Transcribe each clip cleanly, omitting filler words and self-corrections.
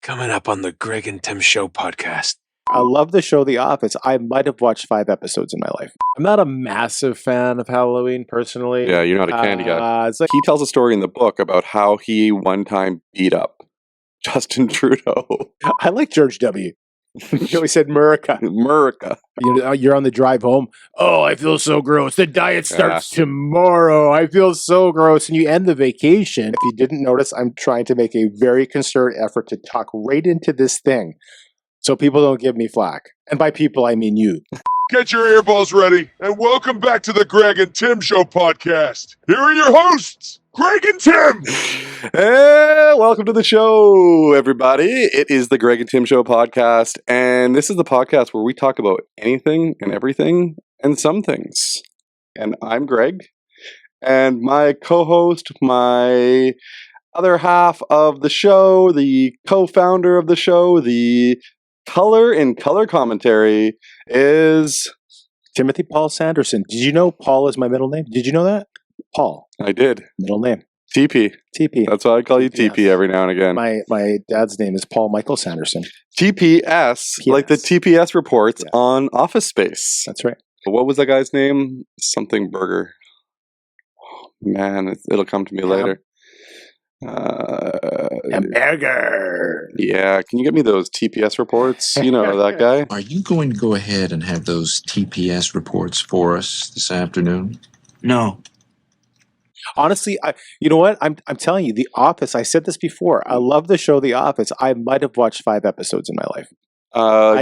Coming up on the Greg and Tim Show podcast. I love the show The Office. I might have watched 5 episodes in my life. I'm not a massive fan of Halloween, personally. Yeah, you're not a candy guy. It's like, He tells a story in the book about how he one time beat up Justin Trudeau. I like George W. He always said America. America. You're on the drive home. Oh, I feel so gross. The diet starts tomorrow. I feel so gross. And you end the vacation. If you didn't notice, I'm trying to make a very concerted effort to talk right into this thing so people don't give me flack. And by people, I mean you. Get your earballs ready, and welcome back to the Greg and Tim Show podcast. Here are your hosts, Greg and Tim. Hey, welcome to the show, everybody. It is the Greg and Tim Show podcast, and this is the podcast where we talk about anything and everything and some things. And I'm Greg, and my co-host, my other half of the show, the co-founder of the show, the color and color commentary is Timothy Paul Sanderson. Did you know Paul is my middle name? Did you know that? Paul. I did. Middle name. TP. TP. That's why I call you TP every now and again. My dad's name is Paul Michael Sanderson. TPS, like the TPS reports on Office Space. That's right. What was that guy's name? Something Burger. Oh, man, it'll come to me later. Hamburger. Yeah, can you get me those TPS reports? You know that guy. Are you going to go ahead and have those TPS reports for us this afternoon? No. Honestly, you know what? I'm telling you, The Office, I said this before. I love the show The Office. I might have watched 5 episodes in my life.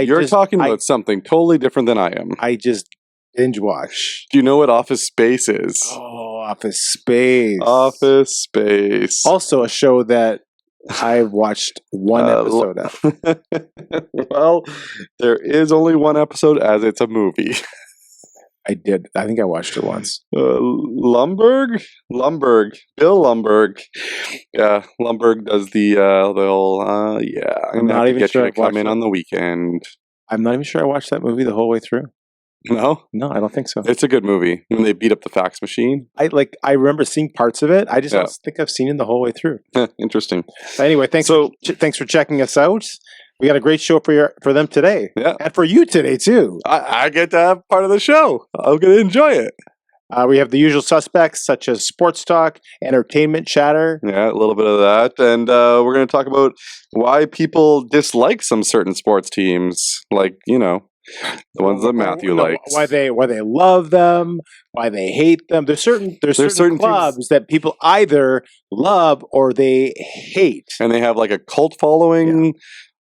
You're talking about something totally different than I am. I just binge watch. Do you know what Office Space is? Oh, Office Space. Office Space. Also a show that I watched one episode of. Well, there is only one episode as it's a movie. I did. I think I watched it once. Lumberg? Bill Lumberg. Yeah, Lumberg does the whole, I'm not even sure I come in on the weekend. I'm not even sure I watched that movie the whole way through. No? No, I don't think so. It's a good movie. When they beat up the fax machine. I remember seeing parts of it. I just don't think I've seen it the whole way through. Interesting. Anyway, thanks for checking us out. We got a great show for them today. Yeah. And for you today, too. I get to have part of the show. I'm going to enjoy it. We have the usual suspects, such as sports talk, entertainment chatter. Yeah, a little bit of that. And we're going to talk about why people dislike some certain sports teams. Like, the ones that Matthew likes. Why they love them, why they hate them. There's certain clubs teams that people either love or they hate. And they have like a cult following,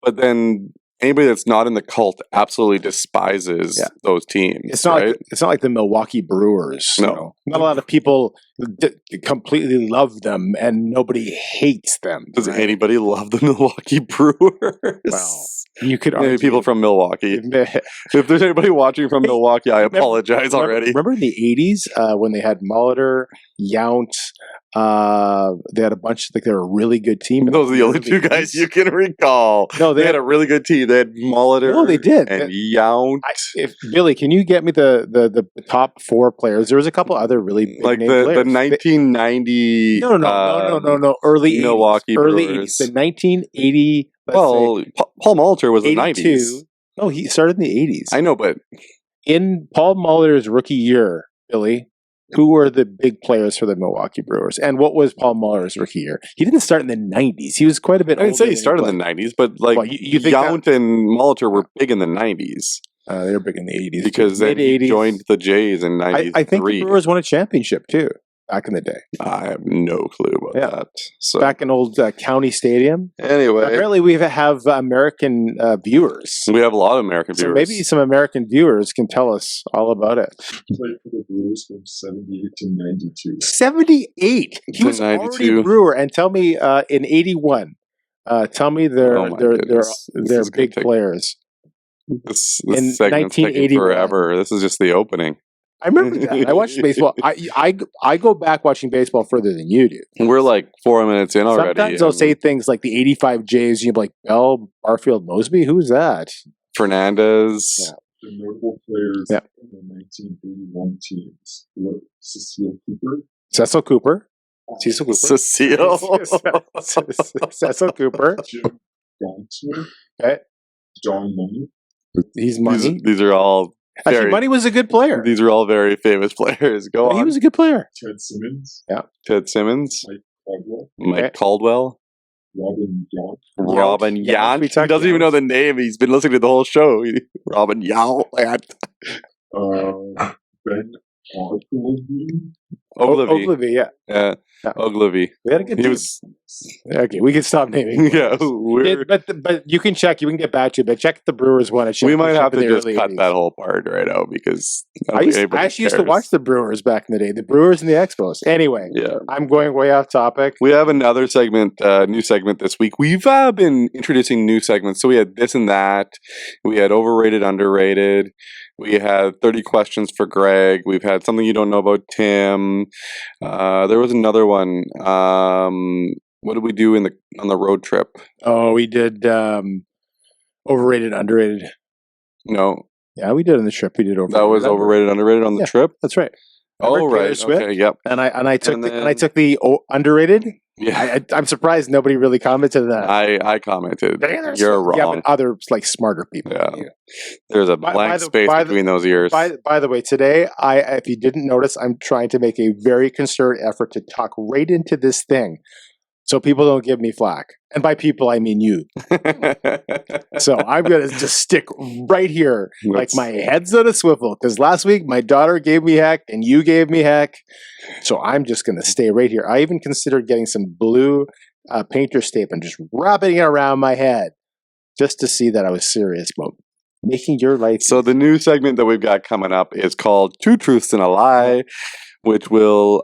but then anybody that's not in the cult absolutely despises those teams. It's not like the Milwaukee Brewers. No. Not a lot of people completely love them and nobody hates them. Does anybody love the Milwaukee Brewers? Well, you could argue. Maybe people from Milwaukee. If there's anybody watching from Milwaukee, I apologize already. Remember in the 80s when they had Molitor, Yount, they had a bunch, they were a really good team. Those are the only two guys you can recall. No, they had a really good team. They had Molitor. No, they did. And Yount. Billy, can you get me the top 4 players? There was a couple other really big like name the players. 1990. No. Early Milwaukee 80s. Early Brewers. 80s. The 1980. Well, Paul Molitor was the 90s. No, he started in the 80s. I know, but in Paul Molitor's rookie year, Billy, who were the big players for the Milwaukee Brewers? And what was Paul Molitor's rookie year? He didn't start in the 90s. He was quite a bit older. I didn't say he started in the 90s, but like you think Yount and Molitor were big in the 90s. They were big in the 80s. Because then he joined the Jays in 93. I think the Brewers won a championship, too, back in the day. I have no clue about that. So back in old County Stadium. Anyway. Apparently we have American viewers. We have a lot of American viewers. So maybe some American viewers can tell us all about it. He played for the Brewers from 78 to 92. 78? He was 92. already a Brewer. And tell me in 81, tell me they're big players. This segment's taking forever. This is just the opening. I remember that. I watched baseball. I go back watching baseball further than you do. We're like 4 minutes in already. Sometimes they'll say things like the 85 Jays. You're like, Bell, Barfield, Mosby? Who's that? Fernandez. Yeah. The notable players in the 1981 teams were Cecil Cooper. Cecil Cooper. Cecil. Cecil Cooper. Jim Okay. He's Money. These are all Actually, Money was a good player. These are all very famous players. Go on. He was a good player. Ted Simmons. Yeah. Ted Simmons. Mike Okay. Caldwell. Robin Yeah, Yount. we He talked doesn't even know about the name. He's been listening to the whole show. Robin Yount. Ben Ogilvy. Ogilvy, yeah. Yeah. Yeah. Ogilvy. We had a good He team. was. Okay, we can stop naming. Yeah. But you can check. You can get back to it. But check the Brewers won a We might championship have in to the just early cut 80s. that whole part right out because I actually used to watch the Brewers back in the day. The Brewers and the Expos. Anyway, Yeah. I'm going way off topic. We have another segment, new segment this week. We've been introducing new segments. So we had this and that. We had overrated, underrated. We had 30 questions for Greg. We've had something you don't know about Tim. There was another one. What did we do on the road trip? Oh, we did overrated, underrated. No, Yeah, we did on the trip. We did overrated. that was overrated, underrated on the Yeah. trip. That's right. Oh, Remember Taylor right. Swift? Okay. Yep. And I took And I took the underrated. Yeah. I'm surprised nobody really commented on that. I commented. Taylor You're Swift. Yeah, wrong. but other like smarter people. Yeah. There's a By blank the- space by the- between those ears. By the way, today if you didn't notice, I'm trying to make a very concerted effort to talk right into this thing, so people don't give me flack. And by people, I mean you. So I'm gonna just stick right here, like my head's on a swivel. Because last week my daughter gave me heck, and you gave me heck. So I'm just gonna stay right here. I even considered getting some blue painter's tape and just rubbing it around my head, just to see that I was serious about making your life. So the new segment that we've got coming up is called Two Truths and a Lie, which will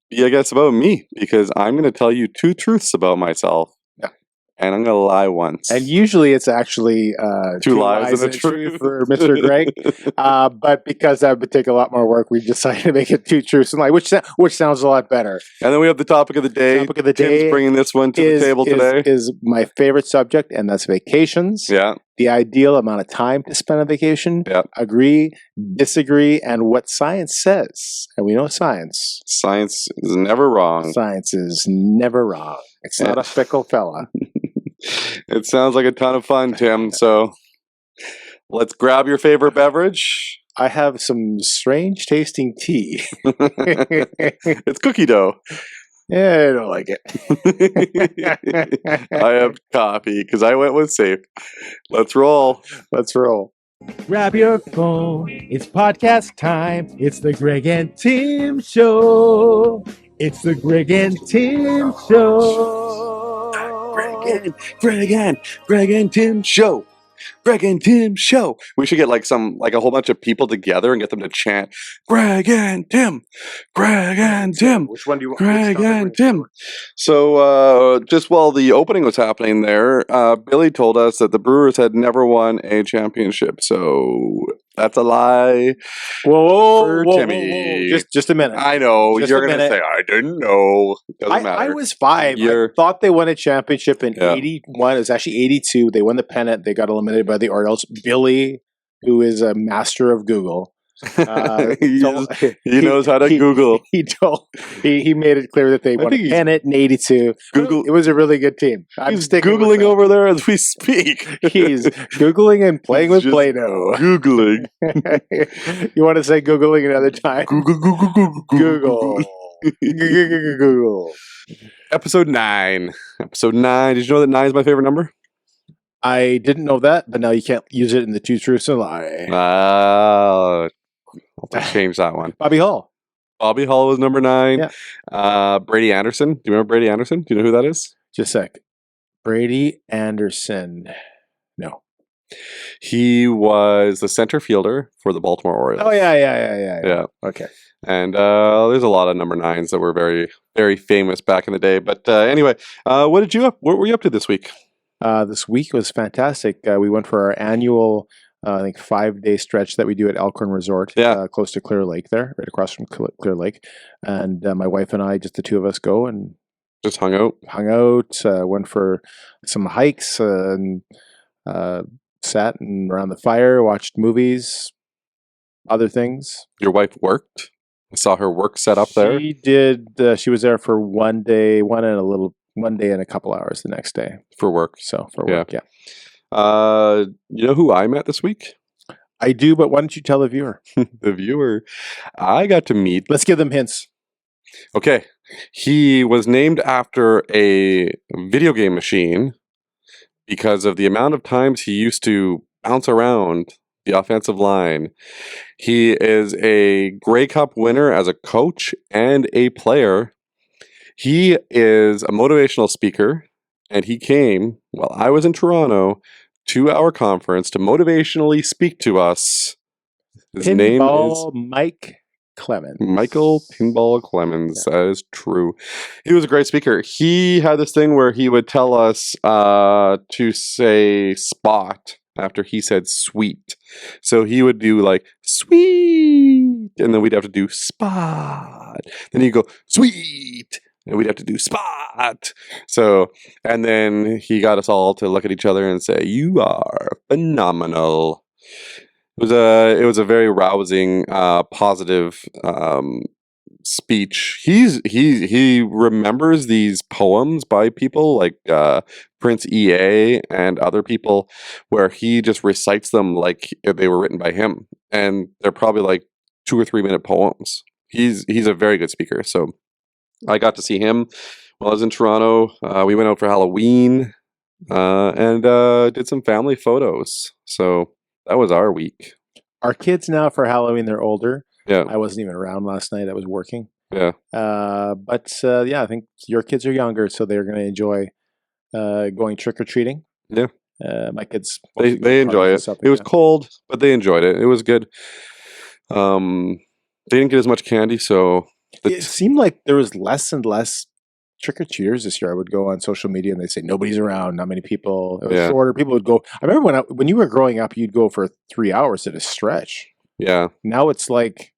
be, I guess, about me, because I'm going to tell you two truths about myself. Yeah. And I'm going to lie once. And usually it's actually two lies and a truth for Mr. Greg. But because that would take a lot more work, we decided to make it two truths and lie, which sounds a lot better. And then we have the topic of the day. Topic of the Tim's day bringing this one to the table today. Is my favorite subject, and that's vacations. Yeah. The ideal amount of time to spend on vacation. Yeah. Agree, disagree, and what science says. And we know science. Science is never wrong. Science is never wrong. It's not a fickle fella. It sounds like a ton of fun, Tim. So let's grab your favorite beverage. I have some strange tasting tea. It's cookie dough. Yeah, I don't like it. I have coffee because I went with safe. Let's roll. Let's roll. Grab your phone. It's podcast time. It's the Greg and Tim Show. It's the Greg and Tim Show. Greg and Tim Show. Greg and Tim Show. We should get like a whole bunch of people together and get them to chant Greg and Tim. Greg and Tim. Which one do you want? Greg and Tim. So just while the opening was happening there, Billy told us that the Brewers had never won a championship. So that's a lie. Whoa, Timmy. Just a minute. I know. Just You're a going to minute. say, I didn't know. Doesn't matter. I was 5. You're- I thought they won a championship in Yeah. 81. It was actually 82. They won the pennant. They got eliminated by the Orioles. Billy, who is a master of Google, he knows how to Google. He made it clear that they won think a he's- pennant in 82. Google- It was a really good team. I'm He's sticking with Googling that. over there as we speak. He's Googling and playing He's with just Play-Doh. Googling. You want to say Googling another time? Google. Google. Google. Episode 9. Episode 9. Did you know that 9 is my favorite number? I didn't know that, but now you can't use it in the two truths and a lie. I'll have to change that one. Bobby Hall. Bobby Hall was number 9. Yeah. Brady Anderson. Do you remember Brady Anderson? Do you know who that is? Just a sec. Brady Anderson. No. He was the center fielder for the Baltimore Orioles. Oh, yeah. Yeah. Okay. And there's a lot of number 9s that were very, very famous back in the day. But anyway, what were you up to this week? This week was fantastic. We went for our annual, I think, 5-day stretch that we do at Elkhorn Resort, close to Clear Lake there, right across from Clear Lake. And my wife and I, just the two of us, go and Just hung out. Went for some hikes and sat around the fire, watched movies, other things. Your wife worked. I saw her work set up there. She did. She was there for one day, one and a little one day and a couple hours the next day. For work. So for Yeah. work, yeah. You know who I met this week? I do, but why don't you tell the viewer? The viewer. I got to meet. Let's give them hints. Okay. He was named after a video game machine because of the amount of times he used to bounce around the offensive line. He is a Grey Cup winner as a coach and a player. He is a motivational speaker, and he came while I was in Toronto to our conference to motivationally speak to us. His name is Mike Clemens. Michael Pinball Clemens. Yeah. That is true. He was a great speaker. He had this thing where he would tell us to say spot after he said sweet. So he would do like sweet, and then we'd have to do spot. Then he'd go sweet, and we'd have to do spot. So, and then he got us all to look at each other and say, "You are phenomenal." It was a very rousing, positive speech. He remembers these poems by people like Prince EA and other people, where he just recites them like they were written by him, and they're probably like 2 or 3 minute poems. He's a very good speaker. So I got to see him while I was in Toronto. We went out for Halloween and did some family photos. So that was our week. Our kids now for Halloween, they're older. Yeah. I wasn't even around last night. I was working. Yeah. But I think your kids are younger, so they're going to enjoy going trick-or-treating. Yeah. My kids. They enjoy it. It was cold, but they enjoyed it. It was good. They didn't get as much candy, so... It seemed like there was less and less trick-or-treaters this year. I would go on social media and they'd say, nobody's around, not many people. It was shorter. People would go... I remember when you were growing up, you'd go for 3 hours at a stretch. Yeah. Now it's like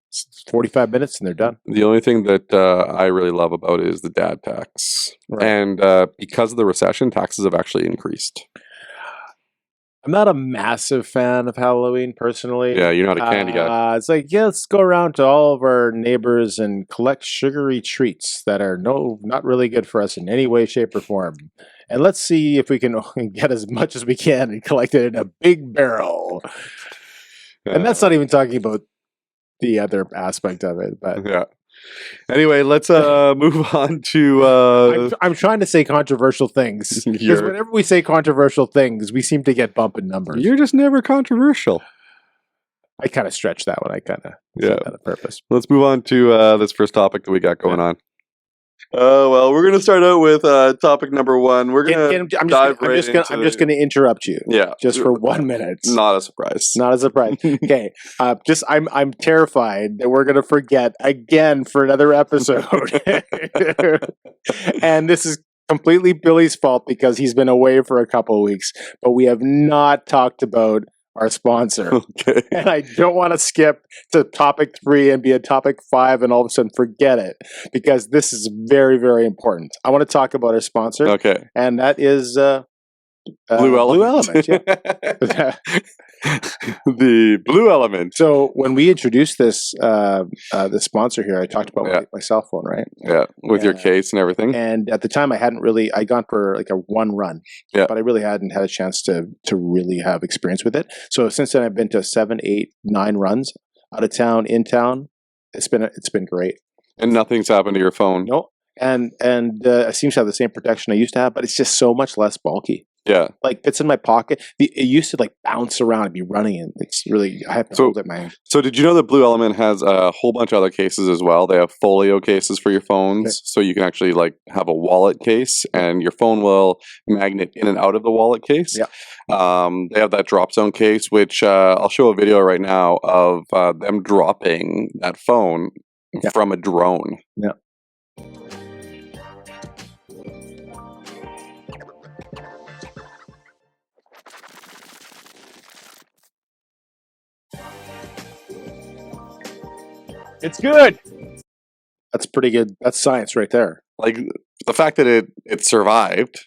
45 minutes and they're done. The only thing that I really love about it is the dad tax. Right. And because of the recession, taxes have actually increased. I'm not a massive fan of Halloween personally. Yeah, you're not a candy guy. It's like, let's go around to all of our neighbors and collect sugary treats that are not really good for us in any way, shape, or form. And let's see if we can get as much as we can and collect it in a big barrel. And that's not even talking about the other aspect of it. But yeah. Anyway, let's move on to... I'm trying to say controversial things. Because whenever we say controversial things, we seem to get bump in numbers. You're just never controversial. I kind of stretched that one. I kind of said that on purpose. Let's move on to this first topic that we got going on. Well, we're going to start out with topic number 1. We're going to dive right into... I'm just going to interrupt you. Yeah. Just for 1 minute. Not a surprise. Not a surprise. Okay. I'm terrified that we're going to forget again for another episode. And this is completely Billy's fault because he's been away for a couple of weeks. But we have not talked about our sponsor. Okay. And I don't want to skip to topic 3 and be a topic 5 and all of a sudden forget it, because this is very, very important. I want to talk about our sponsor. Okay. And that is Blu Element. Blu Element, yeah. The Blu Element. So when we introduced this the sponsor here, I talked about my cell phone, right? Yeah, with your case and everything. And at the time, I'd gone for like a 1 run, but I really hadn't had a chance to really have experience with it. So since then, I've been to 7, 8, 9 runs out of town, in town. It's been great. And nothing's happened to your phone. No, and it seems to have the same protection I used to have, but it's just so much less bulky. Yeah. Like fits in my pocket. It used to like bounce around and be running, and it's really, I have to hold it in my hand. So did you know that Blu Element has a whole bunch of other cases as well? They have folio cases for your phones. So you can actually like have a wallet case and your phone will magnet in and out of the wallet case. Yeah. They have that drop zone case, which I'll show a video right now of them dropping that phone from a drone. Yeah. It's good. That's pretty good. That's science right there. Like the fact that it survived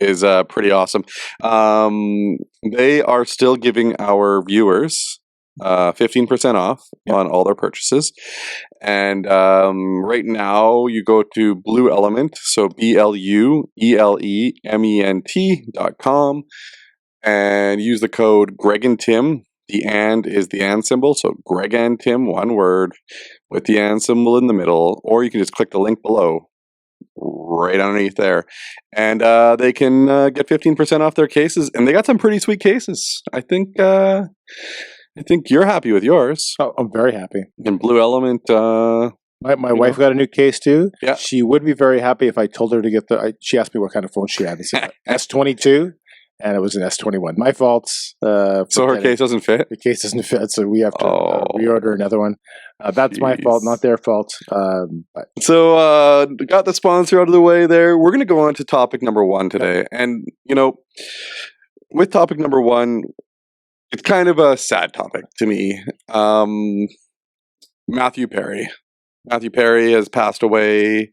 is pretty awesome. They are still giving our viewers 15% off on all their purchases. And right now you go to Blu Element, so BluElement.com, and use the code Greg and Tim. The and is the and symbol, so Greg and Tim, one word, with the and symbol in the middle, or you can just click the link below, right underneath there, and they can get 15% off their cases, and they got some pretty sweet cases. I think you're happy with yours. Oh, I'm very happy. And Blu Element. My wife got a new case too. Yeah. She would be very happy if I told her to get she asked me what kind of phone she had. It's an S22, and it was an S21. My fault. So her case doesn't fit? The case doesn't fit, so we have to reorder another one. That's my fault, not their fault. So, got the sponsor out of the way there. We're going to go on to topic number 1 today. And, with topic number 1, it's kind of a sad topic to me. Matthew Perry. Matthew Perry has passed away.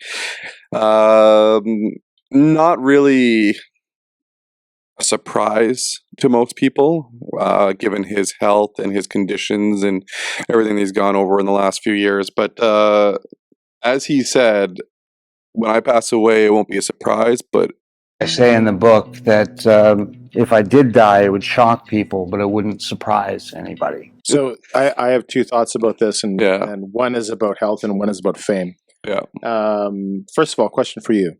Not really a surprise to most people, given his health and his conditions and everything he's gone over in the last few years. But as he said, when I pass away, it won't be a surprise, but I say in the book that if I did die, it would shock people, but it wouldn't surprise anybody. So I have 2 thoughts about this, and one is about health and one is about fame. Yeah. First of all, question for you.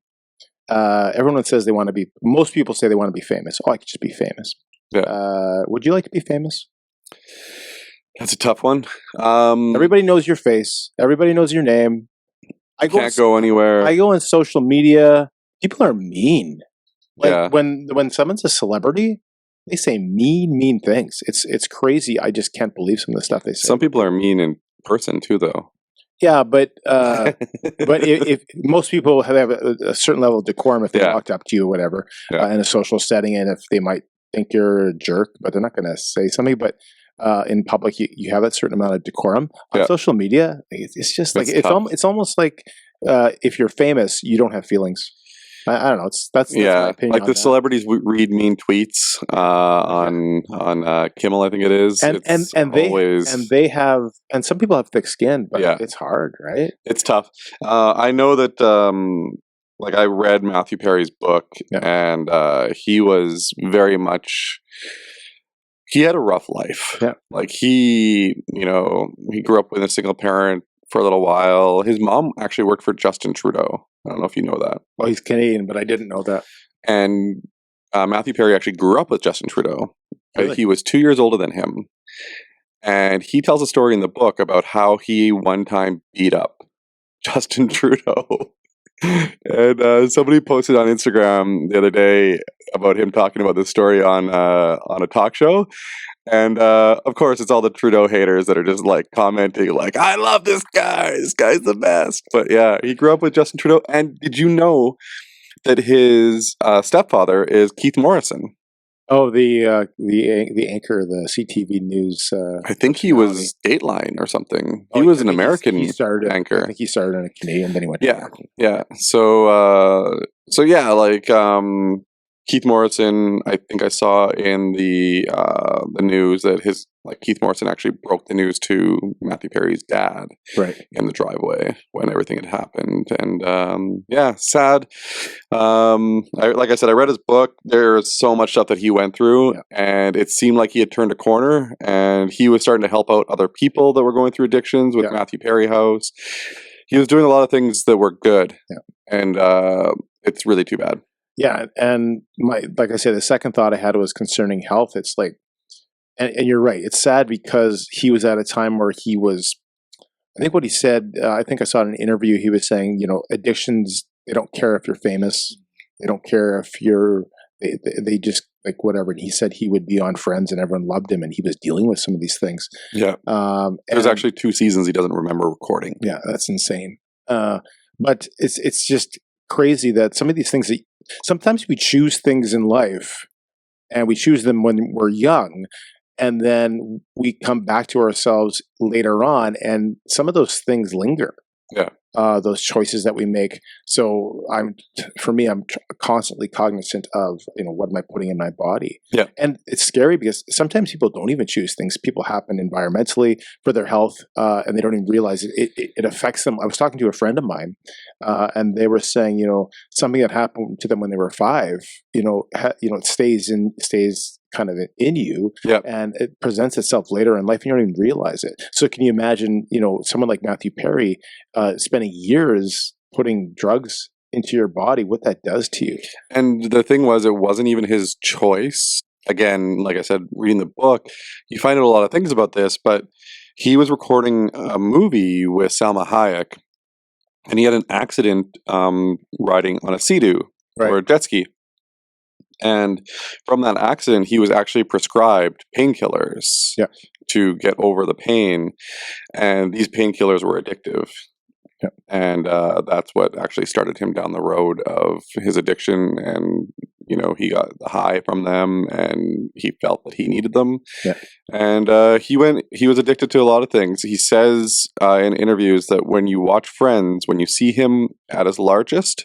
Everyone says most people say they want to be famous. Oh, I could just be famous. Yeah. Would you like to be famous? That's a tough one. Everybody knows your face. Everybody knows your name. I can't go anywhere. I go on social media. People are mean. Yeah. When someone's a celebrity, they say mean things. It's crazy. I just can't believe some of the stuff they say. Some people are mean in person too, though. Yeah, but if most people have a certain level of decorum if they walked up to you or whatever in a social setting, and if they might think you're a jerk, but they're not going to say something. But in public, you have that certain amount of decorum. On social media, it's just like it's almost like if you're famous, you don't have feelings. I don't know. That's my opinion. Like the celebrities read mean tweets on Kimmel, I think it is. And some people have thick skin, but it's hard, right? It's tough. I know that I read Matthew Perry's book, and he was very much. He had a rough life. Yeah. Like he grew up with a single parent for a little while. His mom actually worked for Justin Trudeau. I don't know if you know that. Well, he's Canadian, but I didn't know that. And Matthew Perry actually grew up with Justin Trudeau. Really? He was 2 years older than him. And he tells a story in the book about how he one time beat up Justin Trudeau. And somebody posted on Instagram the other day about him talking about this story on a talk show. And of course, it's all the Trudeau haters that are just like commenting, like, "I love this guy. This guy's the best." But yeah, he grew up with Justin Trudeau. And did you know that his stepfather is Keith Morrison? Oh, the anchor, the CTV News. I think he was Dateline or something. He was an American anchor. I think he started in a Canadian, then he went. Yeah. So Keith Morrison, I think I saw in the news that Keith Morrison actually broke the news to Matthew Perry's dad in the driveway when everything had happened. And sad. Like I said, I read his book. There's so much stuff that he went through, and it seemed like he had turned a corner, and he was starting to help out other people that were going through addictions with Matthew Perry House. He was doing a lot of things that were good, and it's really too bad. Yeah, and like I said, the second thought I had was concerning health. It's like, and you're right. It's sad because he was at a time where he was. I think what he said. I think I saw in an interview. He was saying, addictions. They don't care if you're famous. They don't care if you're. They just like whatever. And he said he would be on Friends, and everyone loved him, and he was dealing with some of these things. Yeah. There's actually 2 seasons he doesn't remember recording. Yeah, that's insane. But it's just crazy that some of these things that. Sometimes we choose things in life, and we choose them when we're young, and then we come back to ourselves later on, and some of those things linger. Yeah. those choices that we make. So I'm constantly cognizant of, what am I putting in my body? Yeah. And it's scary because sometimes people don't even choose things. People happen environmentally for their health, and they don't even realize it affects them. I was talking to a friend of mine, and they were saying, something that happened to them when they were 5, it stays kind of in you, and it presents itself later in life, and you don't even realize it. So can you imagine, someone like Matthew Perry spending years putting drugs into your body, what that does to you? And the thing was, it wasn't even his choice. Again, like I said, reading the book, you find out a lot of things about this, but he was recording a movie with Salma Hayek, and he had an accident riding on a Sea-Doo or a jet ski. And from that accident, he was actually prescribed painkillers to get over the pain. And these painkillers were addictive. Yeah. And that's what actually started him down the road of his addiction. And, he got the high from them, and he felt that he needed them. Yeah. And he was addicted to a lot of things. He says in interviews that when you watch Friends, when you see him at his largest,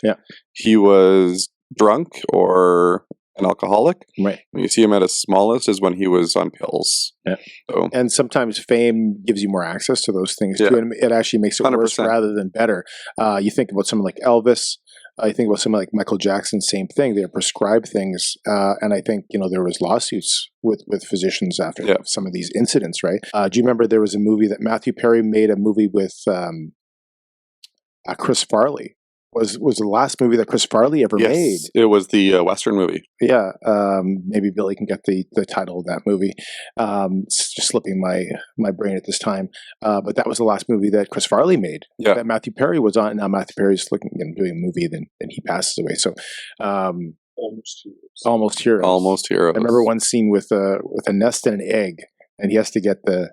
he was drunk or an alcoholic. Right. When you see him at his smallest is when he was on pills. Yeah. So. And sometimes fame gives you more access to those things too, and it actually makes it 100%. Worse rather than better. You think about someone like Elvis. You think about someone like Michael Jackson. Same thing. They're prescribed things, and I think there was lawsuits with physicians after some of these incidents. Right? Do you remember there was a movie that Matthew Perry made a movie with Chris Farley? Was the last movie that Chris Farley ever made. It was the Western movie. Yeah. Maybe Billy can get the title of that movie. It's just slipping my brain at this time. But that was the last movie that Chris Farley made. Yeah. That Matthew Perry was on. Now Matthew Perry's doing a movie, then he passes away. So Almost Heroes. Almost Heroes. I remember one scene with a nest and an egg, and he has to get the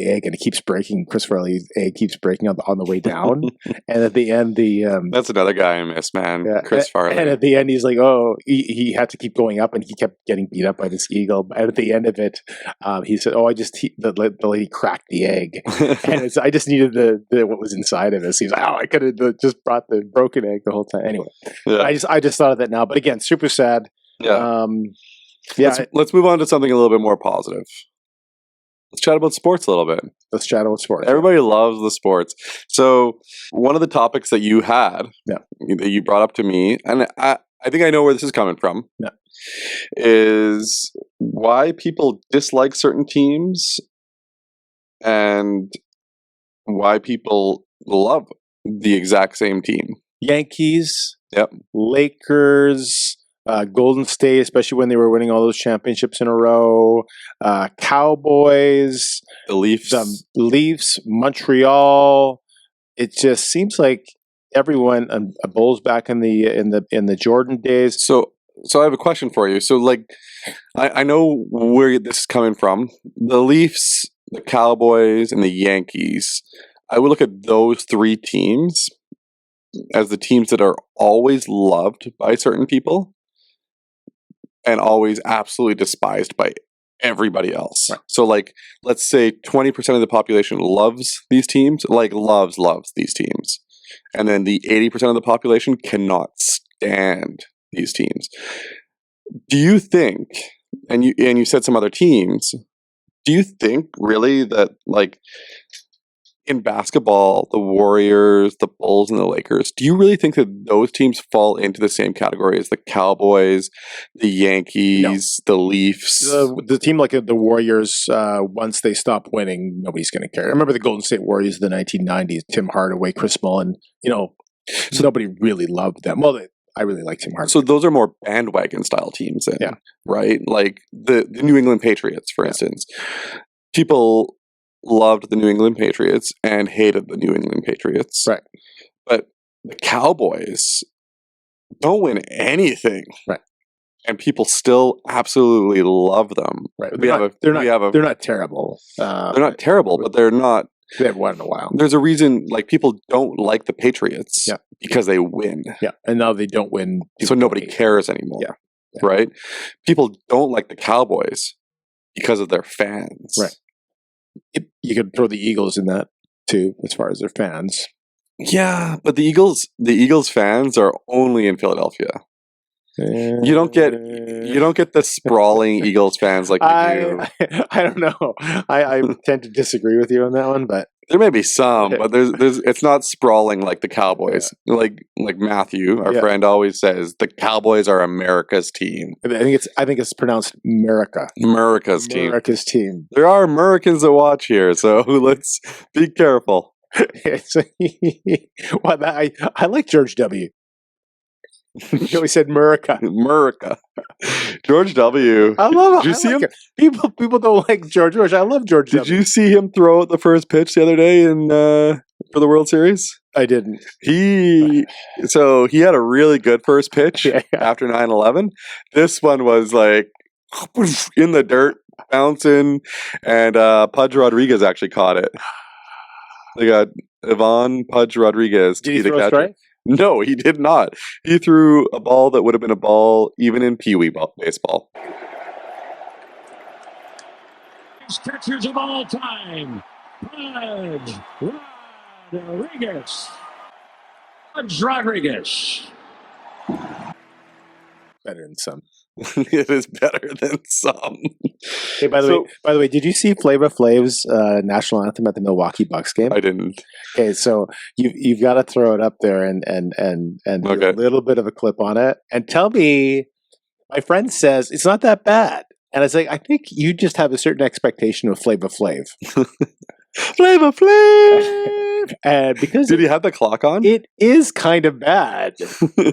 egg, and it keeps breaking. Chris Farley's egg keeps breaking on the way down, and at the end, that's another guy I miss, man. Yeah, Chris Farley. And at the end, he's like, he had to keep going up, and he kept getting beat up by this eagle. And at the end of it, he said, the lady cracked the egg, and I just needed the what was inside of it. So he's like, I could have just brought the broken egg the whole time. Anyway, I just thought of that now. But again, super sad. Yeah. Let's move on to something a little bit more positive. Let's chat about sports a little bit. Let's chat about sports. Everybody loves the sports. So one of the topics that you had, that you brought up to me, and I think I know where this is coming from, is why people dislike certain teams and why people love the exact same team. Yankees, Lakers, Golden State, especially when they were winning all those championships in a row. Cowboys, the Leafs, Montreal. It just seems like everyone. Bulls back in the Jordan days. So I have a question for you. So, I know where this is coming from. The Leafs, the Cowboys, and the Yankees. I would look at those 3 teams as the teams that are always loved by certain people and always absolutely despised by everybody else. Right. So, let's say 20% of the population loves these teams, loves these teams. And then the 80% of the population cannot stand these teams. Do you think, and you said some other teams, do you think really that, in basketball, the Warriors, the Bulls, and the Lakers, do you really think that those teams fall into the same category as the Cowboys, the Yankees, the Leafs? The team like the Warriors, once they stop winning, nobody's going to care. I remember the Golden State Warriors of the 1990s, Tim Hardaway, Chris Mullin, so nobody really loved them. Well, I really like Tim Hardaway. So those are more bandwagon style teams then, right? Like the New England Patriots, for instance. People loved the New England Patriots and hated the New England Patriots. Right. But the Cowboys don't win anything. Right. And people still absolutely love them. Right. They're not terrible. They're not terrible, but they're not. They haven't won in a while. There's a reason, people don't like the Patriots because they win. Yeah. And now they don't win. So nobody cares anymore. Yeah. Right? People don't like the Cowboys because of their fans. Right. You could throw the Eagles in that too, as far as their fans. Yeah, but the Eagles fans are only in Philadelphia. You don't get the sprawling Eagles fans like you do. I don't know. I tend to disagree with you on that one, but There may be some, but there's it's not sprawling like the Cowboys. Like Matthew, our friend, always says, the Cowboys are America's team. I think it's pronounced America. America's team. America's team. There are Americans that watch here, so let's be careful. I like George W. You always said America. America. George W. I love it. Did you see him? People don't like George Bush. I love George W. Did you see him throw out the first pitch the other day for the World Series? I didn't. He had a really good first pitch after 9/11. This one was like in the dirt, bouncing, and Pudge Rodriguez actually caught it. They got Ivan Pudge Rodriguez to Did he be the throw a catcher. strike? No, he did not. He threw a ball that would have been a ball even in Pee Wee baseball. Catchers of all time, Pudge Rodriguez. Pudge Rodriguez. Better than some. It is better than some. Hey, by the way, did you see Flavor Flav's national anthem at the Milwaukee Bucks game? I didn't. Okay, so you've got to throw it up there and do a little bit of a clip on it, and tell me. My friend says it's not that bad, and I say I think you just have a certain expectation of Flavor Flav. Flavor Flav. And because did he have the clock on? It is kind of bad,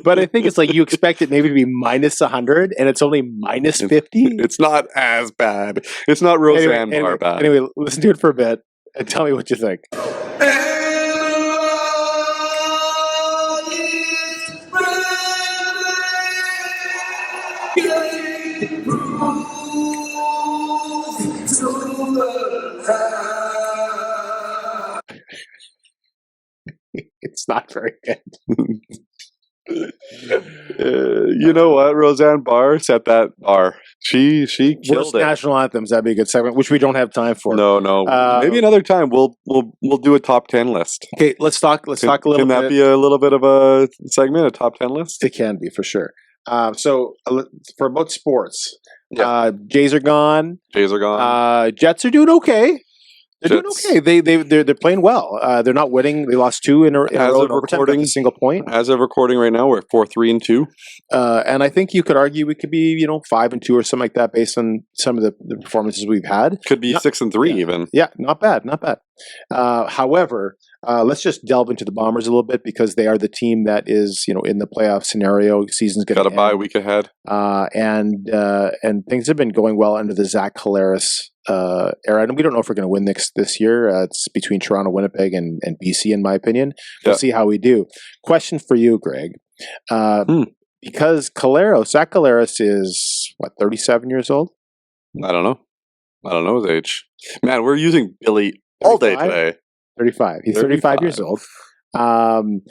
but I think it's like you expect it maybe to be minus 100, and it's only minus 50. It's not as bad. It's not Roseanne Barr bad. Anyway, listen to it for a bit and tell me what you think. It's not very good. You know what? Roseanne Barr set that bar. She killed Worst it. national anthems. That'd be a good segment, which we don't have time for. No. Maybe another time we'll do a top 10 list. Okay, let's talk a little bit. Can that be a little bit of a segment, a top 10 list? It can be for sure. So for about sports, Jays are gone. Jets are doing okay. They're doing okay. They're playing well. They're not winning. They lost 2 in a row in overtime, a single point. As of recording right now, we're 4-3-2. And I think you could argue we could be 5-2 or something like that based on some of the performances we've had. Could be 6-3 even. Yeah, not bad. However, let's just delve into the Bombers a little bit because they are the team that is in the playoff scenario. Season's going to got a bye week ahead, and things have been going well under the Zach Collaros era, and we don't know if we're going to win this year. It's between Toronto, Winnipeg, and BC, in my opinion. We'll see how we do. Question for you, Greg. Because Zach Collaros is, 37 years old? I don't know his age. Man, we're using Billy all day today. 35. He's 35 years old. And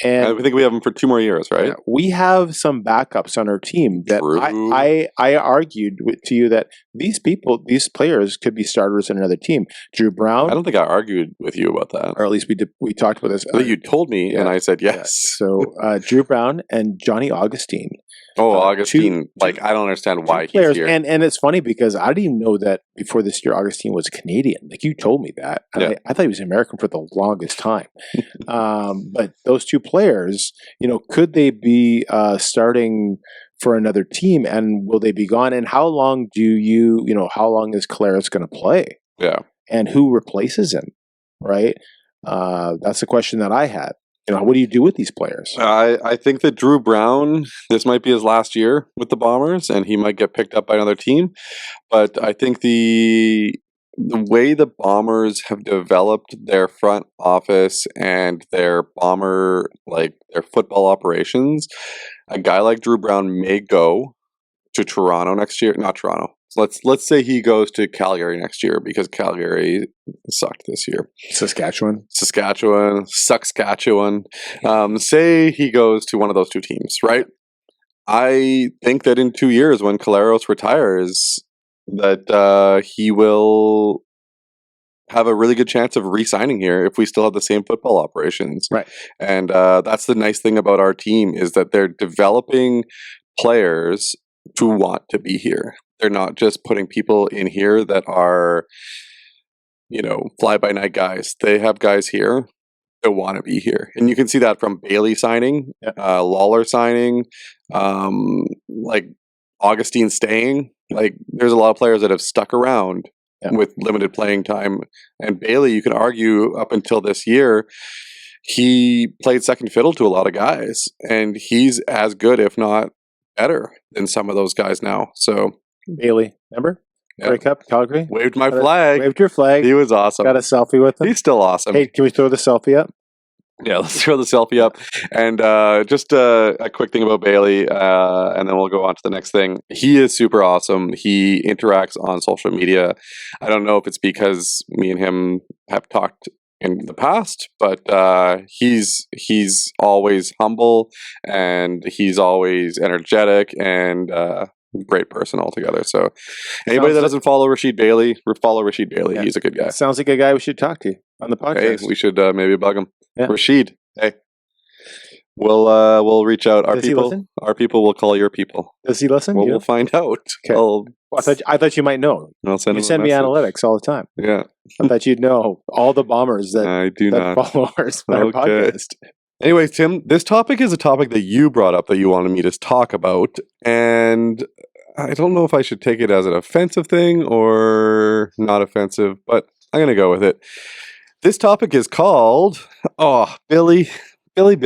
I think we have him for 2 more years, right? We have some backups on our team that I argued to you that these players could be starters on another team. Drew Brown. I don't think I argued with you about that. Or at least we talked about this. I think you told me and I said yes. So Drew Brown and Johnny Augustine. Augustine, I don't understand why he's here. And it's funny because I didn't even know that before this year Augustine was Canadian. Like you told me that. I thought he was American for the longest time. But those 2 players, could they be starting for another team, and will they be gone? And how long how long is Collaros going to play? Yeah. And who replaces him? Right? That's the question that I had. What do you do with these players? I think that Drew Brown, this might be his last year with the Bombers, and he might get picked up by another team. But I think the way the Bombers have developed their front office and their their football operations, a guy like Drew Brown may go to Toronto next year. Not Toronto. Let's say he goes to Calgary next year because Calgary sucked this year. Saskatchewan. Say he goes to one of those 2 teams, right? I think that in 2 years when Collaros retires, that he will have a really good chance of re-signing here if we still have the same football operations. Right. And that's the nice thing about our team is that they're developing players to want to be here. They're not just putting people in here that are, fly-by-night guys. They have guys here that want to be here. And you can see that from Bailey signing, Lawler signing, like Augustine staying. Like, there's a lot of players that have stuck around with limited playing time. And Bailey, you can argue up until this year, he played second fiddle to a lot of guys. And he's as good, if not better, than some of those guys now. So Bailey, remember? Grey Cup, Calgary. Waved my flag. Waved your flag. He was awesome. Got a selfie with him. He's still awesome. Hey, can we throw the selfie up? Yeah, let's throw the selfie up. And just a quick thing about Bailey, and then we'll go on to the next thing. He is super awesome. He interacts on social media. I don't know if it's because me and him have talked in the past, but he's always humble, and he's always energetic, and great person altogether. So anybody that doesn't follow Rashid Bailey, follow Rashid Bailey. Yeah. He's a good guy. Sounds like a guy we should talk to on the podcast. Hey, we should maybe bug him. Yeah. Rashid, hey, we'll reach out. Does he listen? Our people will call your people. Does he listen? Well, we'll find out. Okay. I thought you might know. I'll send you send me analytics all the time. Yeah. I thought you'd know all the bombers that I do that not follow our podcast. Anyways, Tim, this topic is a topic that you brought up that you wanted me to talk about, and I don't know if I should take it as an offensive thing or not offensive, but I'm going to go with it. This topic is called, Billy. Billy,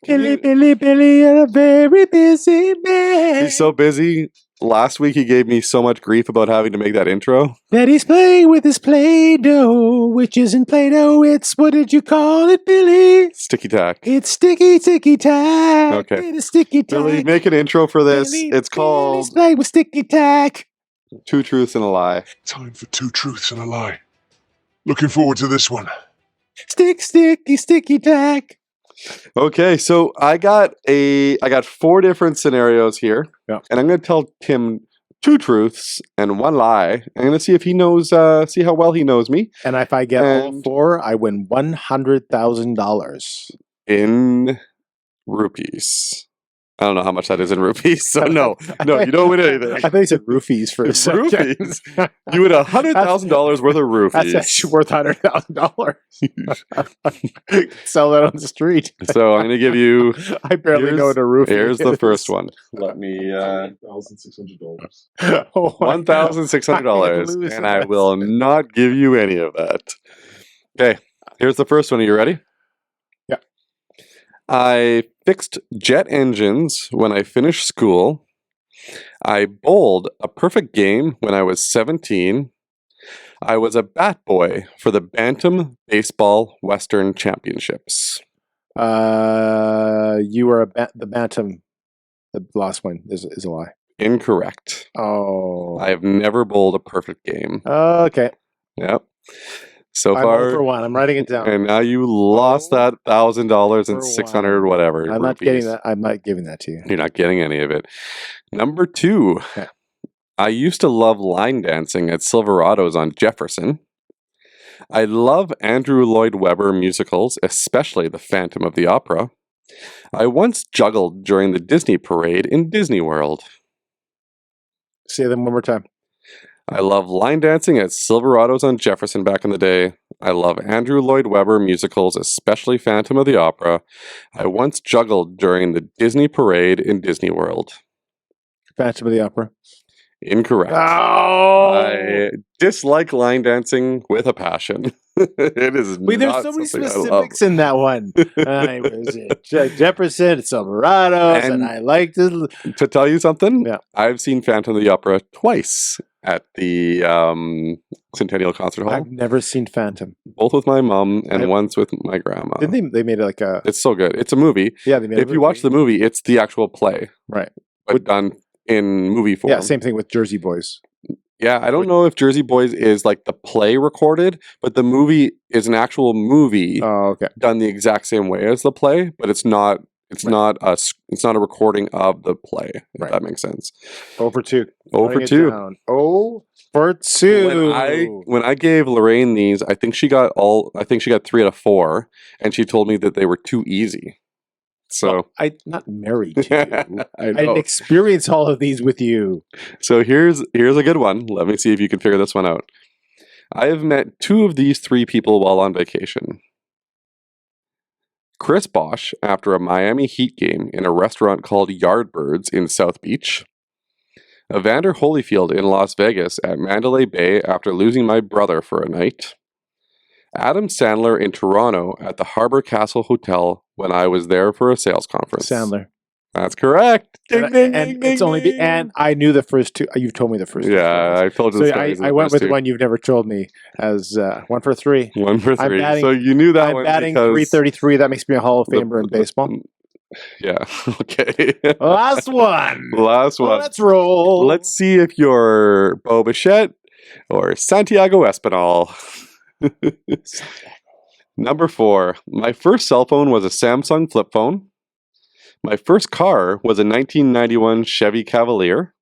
you're a very busy man. He's so busy. Last week he gave me so much grief about having to make that intro. That he's playing with his Play-Doh, which isn't Play-Doh, it's, what did you call it, Billy? Sticky tack. It's sticky tack. Okay. It is sticky tack. Billy, make an intro for this. It's called Billy's playing with sticky tack. 2 Truths and a Lie. Time for 2 truths and a lie. Looking forward to this one. Sticky tack. Okay, so I got 4 different scenarios here, and I'm going to tell Tim 2 truths and 1 lie. I'm going to see if he knows, see how well he knows me. And if I get all 4, I win $100,000 in rupees. I don't know how much that is in rupees, so no, you don't win anything. I think you said roofies for a second. Roofies? You win $100,000 worth of roofies. That's actually worth $100,000. Sell that on the street. So I'm going to give you... I barely know what a roofie is. Here's the first one. Let me... $1,600. $1,600. And I will not give you any of that. Okay, here's the first one. Are you ready? Yeah. I fixed jet engines when I finished school. I bowled a perfect game when I was 17. I was a bat boy for the Bantam Baseball Western Championships. You were the Bantam. The last one is a lie. Incorrect. Oh. I have never bowled a perfect game. Okay. Yep. So I'm far, for 1. I'm writing it down. And now you lost that $1,000 and 600 whatever. I'm not getting that. I'm not giving that to you. You're not getting any of it. Number 2. Okay. I used to love line dancing at Silverado's on Jefferson. I love Andrew Lloyd Webber musicals, especially The Phantom of the Opera. I once juggled during the Disney parade in Disney World. Say them one more time. I love line dancing at Silverado's on Jefferson back in the day. I love Andrew Lloyd Webber musicals, especially Phantom of the Opera. I once juggled during the Disney parade in Disney World. Phantom of the Opera. Incorrect. Oh! I dislike line dancing with a passion. It is Wait, there's so many specifics in that one. I was at Jefferson, Silverado's, and I liked it. To tell you something, yeah. I've seen Phantom of the Opera twice at the Centennial Concert Hall. I've never seen Phantom. Both with my mom and once with my grandma. Didn't they made it like a... It's so good. It's a movie. Yeah, they made if you watch the movie, it's the actual play. Right. But done in movie form. Yeah, same thing with Jersey Boys. Yeah, I don't know if Jersey Boys is like the play recorded, but the movie is an actual movie done the exact same way as the play, but it's not It's not a recording of the play, if Right. that makes sense. 0 for 2. 0 for 2. 0 for 2. When I gave Lorraine these, I think she got 3 out of 4, and she told me that they were too easy. So I'm not married to you. I I know. didn't experience all of these with you. So here's a good one. Let me see if you can figure this one out. I have met 2 of these 3 people while on vacation. Chris Bosch after a Miami Heat game in a restaurant called Yardbirds in South Beach. Evander Holyfield in Las Vegas at Mandalay Bay after losing my brother for a night. Adam Sandler in Toronto at the Harbor Castle Hotel when I was there for a sales conference. Sandler. That's correct. Ding, And, ding, and ding, it's only ding. and I knew the first 2. You've told me the first 2. Yeah, I told you. So the stories of I the went first with 2. the one you've never told me as 1 for 3. 1 for 3. I'm batting- So you knew that I'm one batting because 333. That makes me a Hall of the- Famer in baseball. Yeah. Okay. Last one. Last one. Let's roll. Let's see if you're Bo Bichette or Santiago Espinal. Number 4. My first cell phone was a Samsung flip phone. My first car was a 1991 Chevy Cavalier.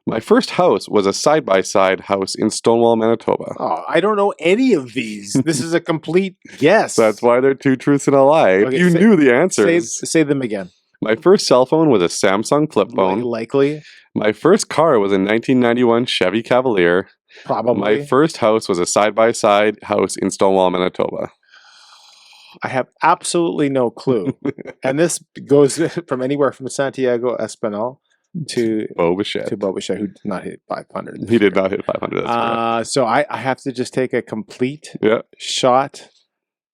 My first house was a side-by-side house in Stonewall, Manitoba. Oh, I don't know any of these. This is a complete guess. That's why they're 2 truths and a lie. If Okay, you knew the answers. Say them again. My first cell phone was a Samsung flip phone. Likely. My first car was a 1991 Chevy Cavalier. Probably. My first house was a side-by-side house in Stonewall, Manitoba. I have absolutely no clue. And this goes from anywhere from Santiago Espinal to Bo Bichette. Bo Bichette, who did not hit 500. He did not hit 500. That's correct. So I have to just take a complete Yeah. shot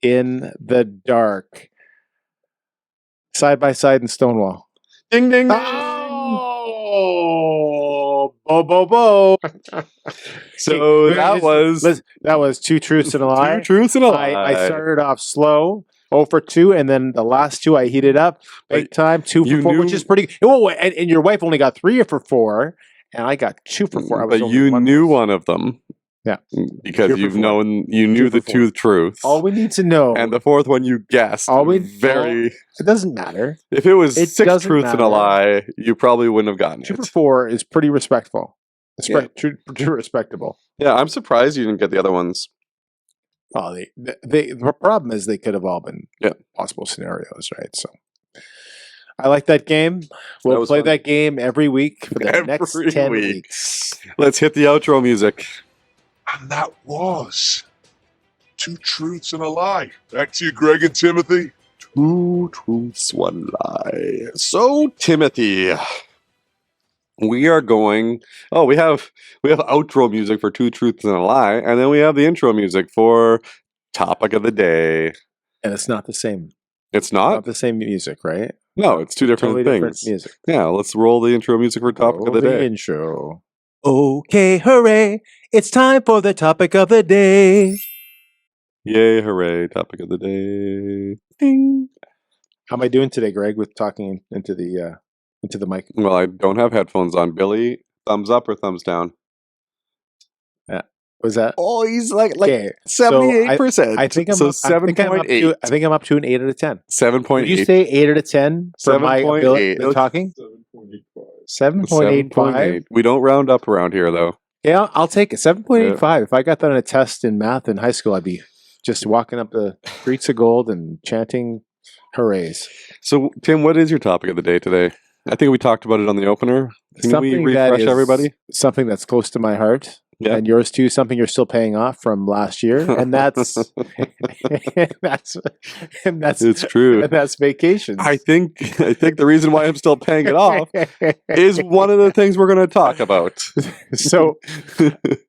in the dark. Side by side in Stonewall. Ding, ding, ding. Oh, bo. So Hey, that was 2 truths and a lie. 2 truths and a lie. I started off slow, 0 for 2, and then the last 2 I heated up big time, 2 you for 4, which knew- is pretty. Oh, and your wife only got 3 for 4, and I got 2 for 4. I was But only you one- knew one of them. Yeah. Because 2 for you 4. knew 2 the for 4. 2 truths. All we need to know, And the 4th one you guessed. it doesn't matter. If it was It 6 doesn't truths and a matter. lie, you probably wouldn't have gotten 2 for it. 4 is pretty respectful. It's Yeah. pretty respectable. Yeah, I'm surprised you didn't get the other ones. Oh, the problem is they could have all been Yeah. possible scenarios, right? So I like that game. We'll was play fun. that game every week for the next Every 10 week. weeks. Let's hit the outro music. And that was 2 truths and a lie. Back to you, Greg and Timothy. 2 truths, 1 lie. So, Timothy, we are going. Oh, we have outro music for 2 truths and a lie, and then we have the intro music for topic of the day. And it's not the same. It's Not not. the same music, right? No, it's 2 different Totally things. different music. Yeah, let's roll the intro music for topic of the day. Intro. Okay, hooray! It's time for the topic of the day. Yay! Hooray! Topic of the day. Ding. How am I doing today, Greg? With talking into the mic. Well, I don't have headphones on. Billy, thumbs up or thumbs down? Was that? Oh, he's like Okay, 78%. I think I'm. so up, I think I'm up 7.8. to. I think I'm up to an 8 out of 10. 7.8. Did you say 8 out of 10 for my 7.8. ability the talking? 7.85. We don't round up around here, though. Yeah, I'll take it. 7.85. If I got that on a test in math in high school, I'd be just walking up the streets of gold and chanting hoorays. So, Tim, what is your topic of the day today? I think we talked about it on the opener. Can we that refresh is everybody? Something that's close to my heart. Yeah. And yours too, something you're still paying off from last year. And that's that's It's true. and that's vacations. I think the reason why I'm still paying it off is one of the things we're going to talk about. So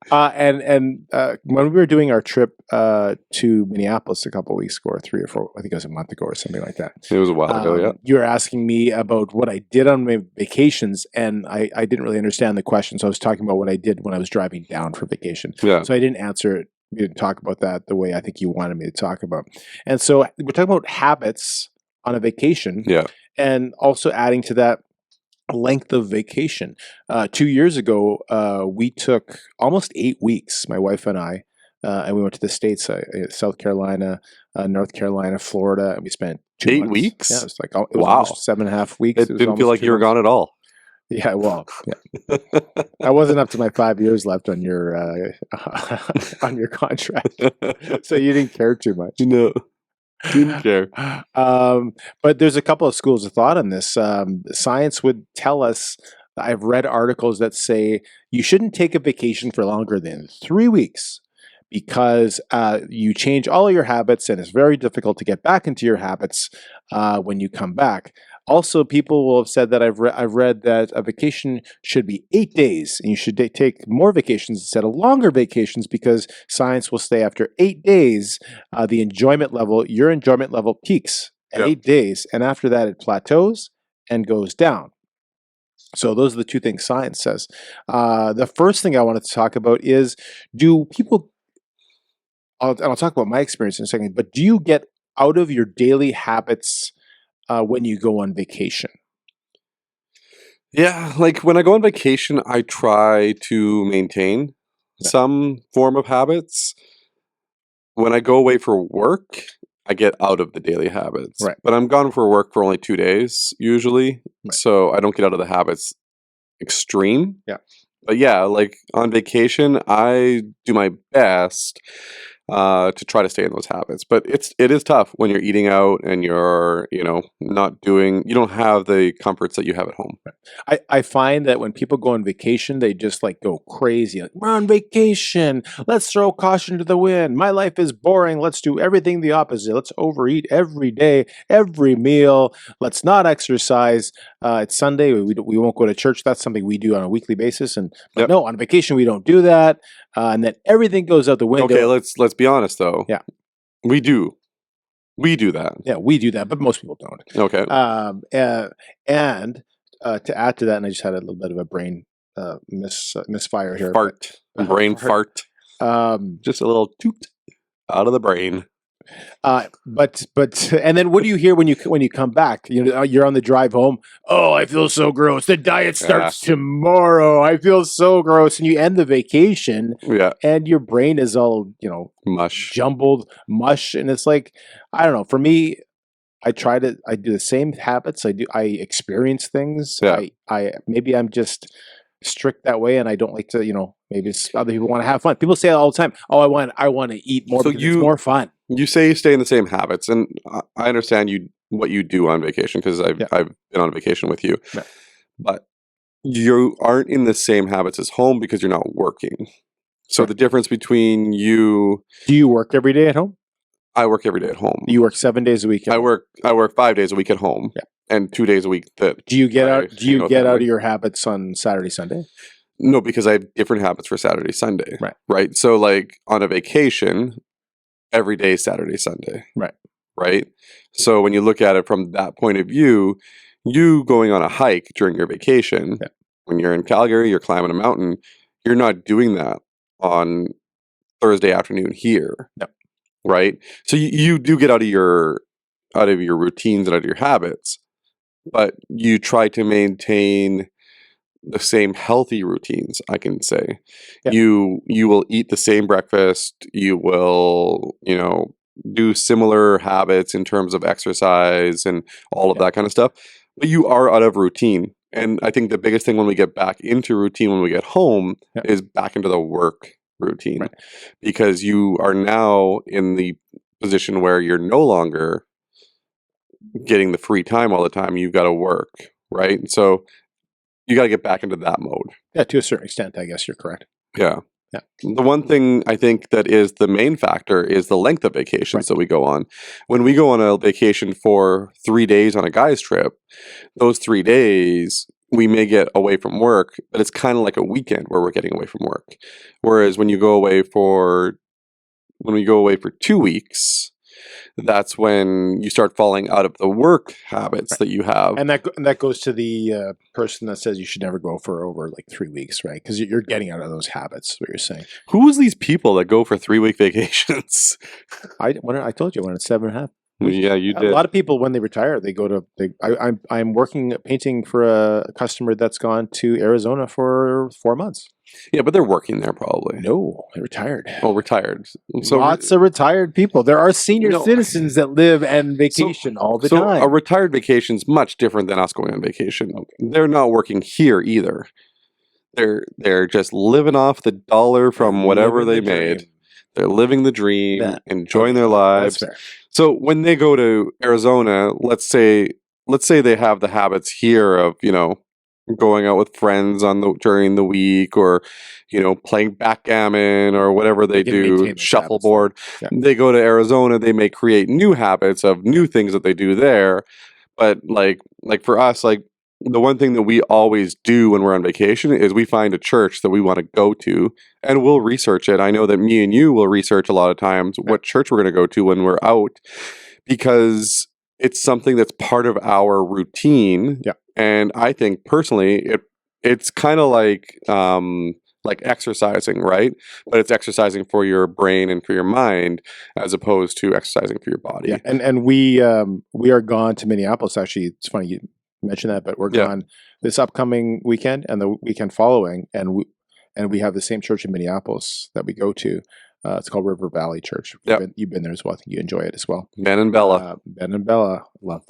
when we were doing our trip to Minneapolis a couple of weeks ago, or 3 or 4, I think it was a month ago or something like that. It was a while ago, yeah. You were asking me about what I did on my vacations, and I didn't really understand the question. So I was talking about what I did when I was driving down for vacation. Yeah. So I didn't answer it. We didn't talk about that the way I think you wanted me to talk about. And so we're talking about habits on a vacation. Yeah. And also adding to that, length of vacation. 2 years ago, we took almost 8 weeks, my wife and I, and we went to the States, South Carolina, North Carolina, Florida, and we spent 2 8 months. weeks? Yeah, it's like it was Wow. almost 7.5 weeks. It didn't feel like you were gone at all. Yeah, well, yeah. I wasn't up to my 5 years left on your on your contract, so you didn't care too much. No, didn't care. But there's a couple of schools of thought on this. Science would tell us. I've read articles that say you shouldn't take a vacation for longer than 3 weeks because you change all of your habits, and it's very difficult to get back into your habits when you come back. Also, people will have said that I've read that a vacation should be 8 days, and you should take more vacations instead of longer vacations because science will say after 8 days, your enjoyment level peaks at 8 days, and after that it plateaus and goes down. So those are the two things science says. The first thing I wanted to talk about is, do people? I'll talk about my experience in a second. But do you get out of your daily habits when you go on vacation? Yeah, like when I go on vacation, I try to maintain some form of habits. When I go away for work, I get out of the daily habits. Right. But I'm gone for work for only 2 days usually, so I don't get out of the habits extreme. Yeah. But yeah, like on vacation, I do my best to try to stay in those habits. But it is tough when you're eating out and you're, you don't have the comforts that you have at home. I find that when people go on vacation, they just like go crazy. Like, we're on vacation. Let's throw caution to the wind. My life is boring. Let's do everything the opposite. Let's overeat every day, every meal. Let's not exercise. It's Sunday. We won't go to church. That's something we do on a weekly basis. But no, on vacation we don't do that. And then everything goes out the window. Okay, let's be honest though. Yeah. We do that. Yeah, we do that, but most people don't. Okay. And to add to that, and I just had a little bit of a brain misfire here. Brain fart. Just a little toot out of the brain. But and then what do you hear when you come back? You're on the drive home. Oh, I feel so gross. The diet starts tomorrow. I feel so gross, and you end the vacation. Yeah. And your brain is all mush, jumbled mush, and it's like, I don't know. For me, I do the same habits. I experience things. Yeah. I maybe I'm just strict that way, and I don't like to. Maybe other people want to have fun. People say it all the time. Oh, I want to eat more because it's more fun. You say you stay in the same habits, and I understand what you do on vacation because I've been on vacation with you, but you aren't in the same habits as home because you're not working. So the difference between you. Do you work every day at home? I work every day at home. You work 7 days a week. I work 5 days a week at home, and 2 days a week. Do you get out of your habits on Saturday, Sunday? No, because I have different habits for Saturday, Sunday. Right. So, like on a vacation, every day is Saturday, Sunday. Right. So when you look at it from that point of view, you going on a hike during your vacation, when you're in Calgary, you're climbing a mountain, you're not doing that on Thursday afternoon here. No. Right. So you do get out of your routines and out of your habits, but you try to maintain the same healthy routines, I can say. Yeah. You will eat the same breakfast, you will, do similar habits in terms of exercise and all of that kind of stuff, but you are out of routine. And I think the biggest thing when we get back into routine when we get home is back into the work routine, because you are now in the position where you're no longer getting the free time all the time. You've got to work, right? So you got to get back into that mode. Yeah, to a certain extent, I guess you're correct. Yeah. The one thing I think that is the main factor is the length of vacations that we go on. When we go on a vacation for 3 days on a guy's trip, those 3 days we may get away from work, but it's kind of like a weekend where we're getting away from work. Whereas when we go away for 2 weeks, that's when you start falling out of the work habits that you have. And that goes to the person that says you should never go for over like 3 weeks, right? Because you're getting out of those habits, what you're saying. Who's these people that go for 3 week vacations? I told you I wanted 7.5. Yeah, you A did. lot of people, when they retire, they go to. I'm working painting for a customer that's gone to Arizona for 4 months. Yeah, but they're working there probably. No, they retired. Oh, retired. So Lots of retired people. There are senior No. citizens that live and vacation all the so time. a retired vacation is much different than us going on vacation. They're not working here either. They're just living off the dollar from whatever they Living the made. dream. They're living the dream, Yeah. enjoying Okay, their lives. That's fair. So when they go to Arizona, let's say they have the habits here of, going out with friends during the week, or, playing backgammon or whatever they They can maintain do, those shuffleboard. habits, They go to Arizona, they may create new habits of new things that they do there. But like for us, like the one thing that we always do when we're on vacation is we find a church that we want to go to and we'll research it. I know that me and you will research a lot of times what church we're going to go to when we're out, because it's something that's part of our routine. Yeah. And I think personally, it's kind of like exercising, right? But it's exercising for your brain and for your mind as opposed to exercising for your body. Yeah, and we are gone to Minneapolis. Actually, it's funny you mentioned that, but we're gone this upcoming weekend and the weekend following, and we have the same church in Minneapolis that we go to. It's called River Valley Church. You've been there as well. I think you enjoy it as well. Ben and Bella. Ben and Bella.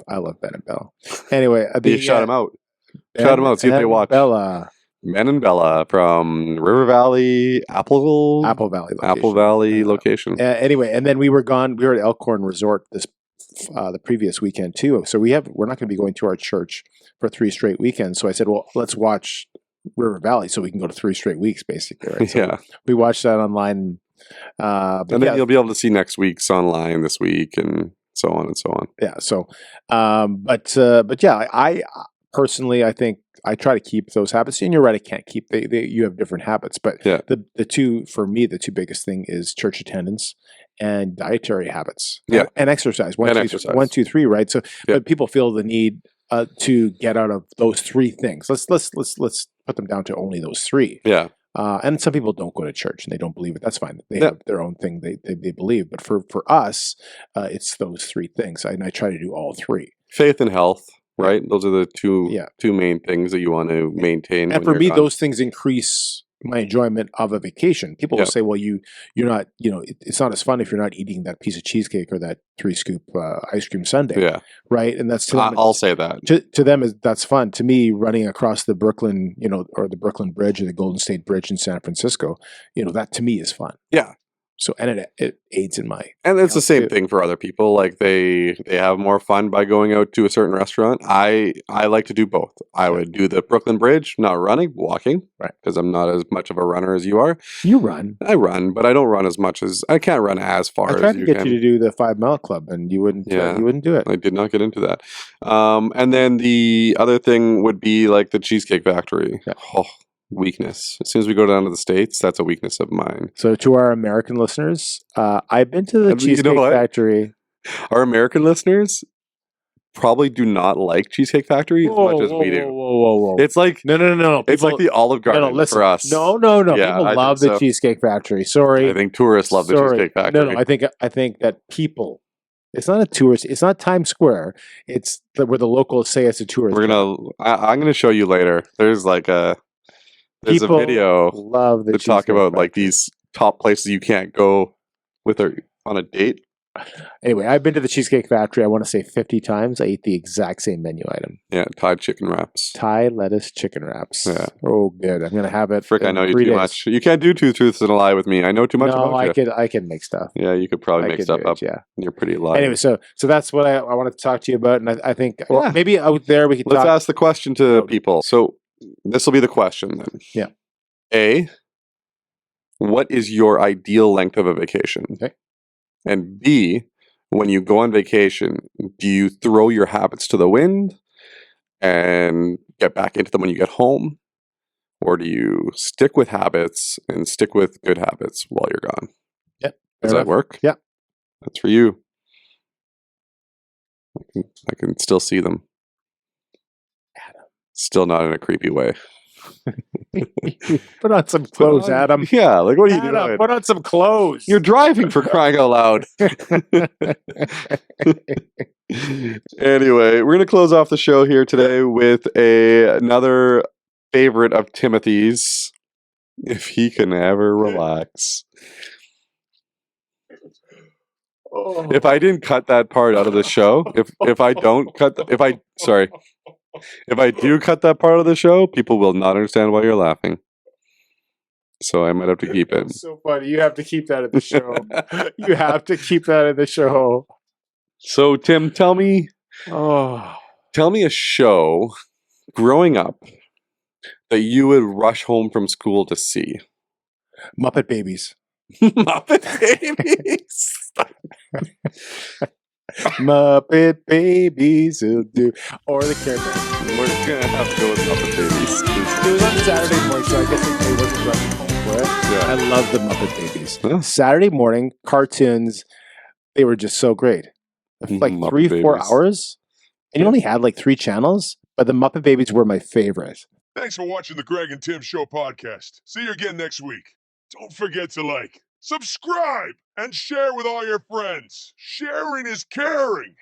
I love Ben and Bella. Anyway, you shout them out. Shout them out. See if they watch. Bella. Ben and Bella from River Valley, Apple Valley location. Anyway, and then we were gone. We were at Elkhorn Resort the previous weekend too. So we're not going to be going to our church for 3 straight weekends. So I said, well, let's watch River Valley so we can go to 3 straight weeks, basically. Right? So we watched that online. And then you'll be able to see next week's online this week, and so on and so on. Yeah. So, but yeah, I personally, I think I try to keep those habits. And you're right, I can't keep. You have different habits, but the two biggest thing is church attendance and dietary habits. And exercise. One, two, three. Right. So, but people feel the need to get out of those 3 things. Let's put them down to only those 3. Yeah. And some people don't go to church and they don't believe it. That's fine. They have their own thing they believe. But for us, it's those 3 things. And I try to do all 3. Faith and health, right? Those are the two main things that you want to maintain. And for me, those things increase my enjoyment of a vacation. People will say, well, you're not, it's not as fun if you're not eating that piece of cheesecake or that 3-scoop ice cream sundae. Yeah. Right. And that's to them. I'll say that. To them, that's fun. To me, running across the Brooklyn, or the Brooklyn Bridge or the Golden State Bridge in San Francisco, that to me is fun. Yeah. So, and it aids in my. And it's the same thing for other people. Like they have more fun by going out to a certain restaurant. I like to do both. I would do the Brooklyn Bridge, not running, walking, right? Because I'm not as much of a runner as you are. You run. I run, but I don't run as much as I can't run as far as you can. I tried to get you to do the 5 Mile Club, and you wouldn't. You wouldn't do it. I did not get into that. And then the other thing would be like the Cheesecake Factory. Yeah. Oh, weakness. As soon as we go down to the States, that's a weakness of mine. So to our American listeners, I've been to the Cheesecake Factory. Our American listeners probably do not like Cheesecake Factory as much as we do. Whoa. It's like no. It's like the Olive Garden for us. No. Yeah, people love the Cheesecake Factory. Sorry. I think tourists love the Cheesecake Factory. No. I think that people. It's not a tourist. It's not Times Square. It's where the locals say it's a tourist. I'm gonna show you later. There's a video to talk about like these top places you can't go on a date. Anyway, I've been to the Cheesecake Factory, I want to say 50 times. I ate the exact same menu item. Yeah, Thai chicken wraps. Thai lettuce chicken wraps. Yeah. Oh, good. I'm going to have it. Frick, I know you too much. You can't do 2 truths and a lie with me. I know too much about you. I can make stuff. Yeah, you could probably make stuff up. Yeah. You're pretty live. Anyway, so that's what I wanted to talk to you about. And I think maybe out there we could Let's ask the question to people. So this will be the question then. Yeah. A, what is your ideal length of a vacation? Okay. And B, when you go on vacation, do you throw your habits to the wind and get back into them when you get home? Or do you stick with habits and stick with good habits while you're gone? Yep. Does that work? Yeah. That's for you. I can still see them. Adam. Still not in a creepy way. Put on some clothes, Adam. Yeah, like what are you Adam, doing? put on some clothes. You're driving, for crying out loud. Anyway, we're gonna close off the show here today with another favorite of Timothy's. If he can ever relax. Oh. If I didn't cut that part out of the show, if I don't cut, if I do cut that part of the show, people will not understand why you're laughing. So I might have to keep it. That's so funny. You have to keep that in the show. You have to keep that in the show. So Tim, tell me a show growing up that you would rush home from school to see. Muppet Babies. Muppet Babies. Muppet Babies will do. Or the Care Bears. We're gonna have to go with Muppet Babies. It was on Saturday morning, so I guess I wasn't rushing home for it. Yeah. I love the Muppet Babies. Yeah. Saturday morning cartoons, they were just so great. Like Muppet 3-4 Babies. hours. And you only had like 3 channels, but the Muppet Babies were my favorite. Thanks for watching the Greg and Tim Show podcast. See you again next week. Don't forget to like, subscribe, and share with all your friends. Sharing is caring.